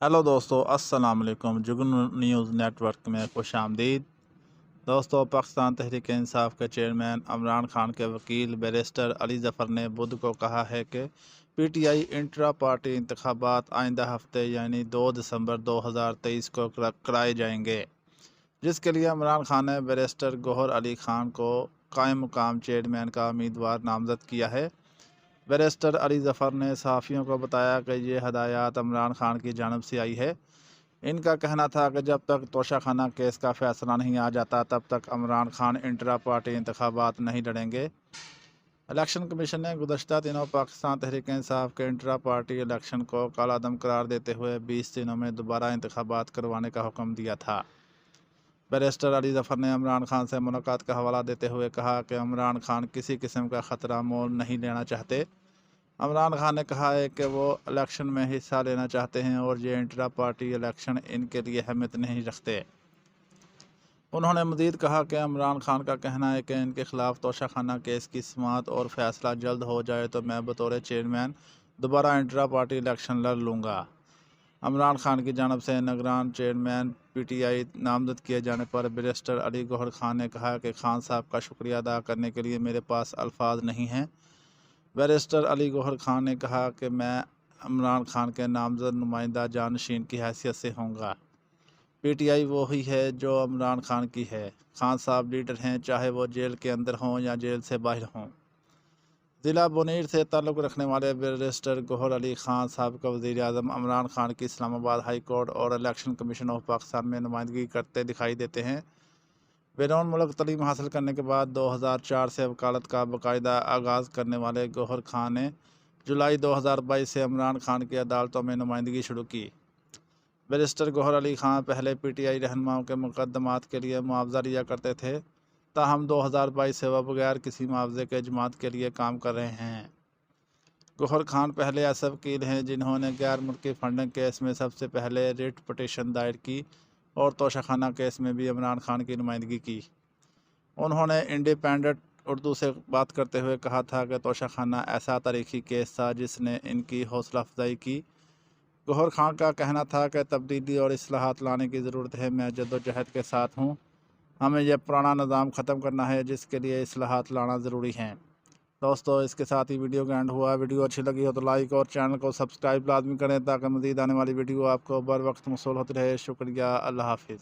Hello दोस्तों, अस्सलाम वालेकुम। जुगनू न्यूज़ नेटवर्क में खुश आमदीद। दोस्तों, पाकिस्तान तहरीक इंसाफ के चेयरमैन इमरान खान के वकील बैरिस्टर अली ज़फ़र ने बुध को कहा है कि पीटीआई इंट्रा पार्टी इंतखाबात आइंदा हफ्ते यानी 2 दिसंबर 2023 को कराए जाएंगे, जिसके लिए इमरान खान ने बैरिस्टर गौहर अली खान को कायम मुकाम चेयरमैन का उम्मीदवार नामज़द किया है। बैरिस्टर अली ज़फ़र ने सहाफ़ियों को बताया कि ये हदायत इमरान खान की जानिब से आई है। इनका कहना था कि जब तक तोशाखाना केस का फ़ैसला नहीं आ जाता तब तक इमरान खान इंट्रा पार्टी इंतखाबात नहीं लड़ेंगे। इलेक्शन कमीशन ने गुज़श्ता दिनों पाकिस्तान तहरीक इंसाफ के इंट्रा पार्टी इलेक्शन को कालादम करार देते हुए 20 दिनों में दोबारा इंतखाबात करवाने का हुक्म दिया था। बैरिस्टर अली ज़फ़र ने इमरान खान से मुलाकात का हवाला देते हुए कहा कि इमरान खान किसी किस्म का ख़तरा मोल नहीं लेना चाहते। इमरान खान ने कहा है कि वो इलेक्शन में हिस्सा लेना चाहते हैं और ये इंट्रा पार्टी इलेक्शन इनके लिए अहमियत नहीं रखते। उन्होंने मज़ीद कहा कि इमरान खान का कहना है कि इनके ख़िलाफ़ तोशाखाना केस की समाअत और फ़ैसला जल्द हो जाए तो मैं बतौर चेयरमैन दोबारा इंट्रा पार्टी इलेक्शन लड़ लूँगा। इमरान खान की जानिब से निगरान चेयरमैन पीटीआई नामज़द किए जाने पर बैरिस्टर अली गौहर खान ने कहा कि खान साहब का शुक्रिया अदा करने के लिए मेरे पास अल्फाज नहीं हैं। बैरिस्टर अली गौहर खान ने कहा कि मैं इमरान खान के नामज़द नुमाइंदा जानशीन की हैसियत से होऊंगा। पीटीआई वही है जो इमरान खान की है। खान साहब लीडर हैं, चाहे वो जेल के अंदर हों या जेल से बाहर हों। ज़िला बुनीर से ताल्लुक़ रखने वाले बैरिस्टर गौहर अली खान साहब का वज़ीर आज़म इमरान खान की इस्लामाबाद हाई कोर्ट और इलेक्शन कमीशन ऑफ पाकिस्तान में नुमाइंदगी करते दिखाई देते हैं। बैरून मुल्क तलीम हासिल करने के बाद 2004 से वकालत का बाकायदा आगाज़ करने वाले गौहर खान ने जुलाई 2022 से इमरान खान की अदालतों में नुमाइंदगी शुरू की। बैरिस्टर गौहर अली खान पहले पीटीआई रहनुमाओं के मुकदमात के लिए मुआवजा लिया करते थे, ताहम 2022 से वह बगैर किसी मुआवजे के जमात के लिए काम कर रहे हैं। गौहर खान पहले ऐसे वकील हैं जिन्होंने गैर मुल्की फंडिंग केस में सबसे पहले रिट पटिशन दायर की और तोशाखाना केस में भी इमरान खान की नुमाइंदगी की। उन्होंने इंडिपेंडेंट उर्दू से बात करते हुए कहा था कि तोशाखाना ऐसा तारीखी केस था जिसने इनकी हौसला अफजाई की। गौहर खान का कहना था कि तब्दीली और इस्लाहात लाने की ज़रूरत है। मैं जद्दोजहद के साथ हूँ। हमें यह पुराना निज़ाम ख़त्म करना है जिसके लिए इस्लाहात लाना ज़रूरी हैं। दोस्तों, इसके साथ ही वीडियो का एंड हुआ। वीडियो अच्छी लगी हो तो लाइक और चैनल को सब्सक्राइब लाजमी करें ताकि मज़ीद आने वाली वीडियो आपको बर वक्त मौसूल होती रहे। शुक्रिया। अल्लाह हाफिज़।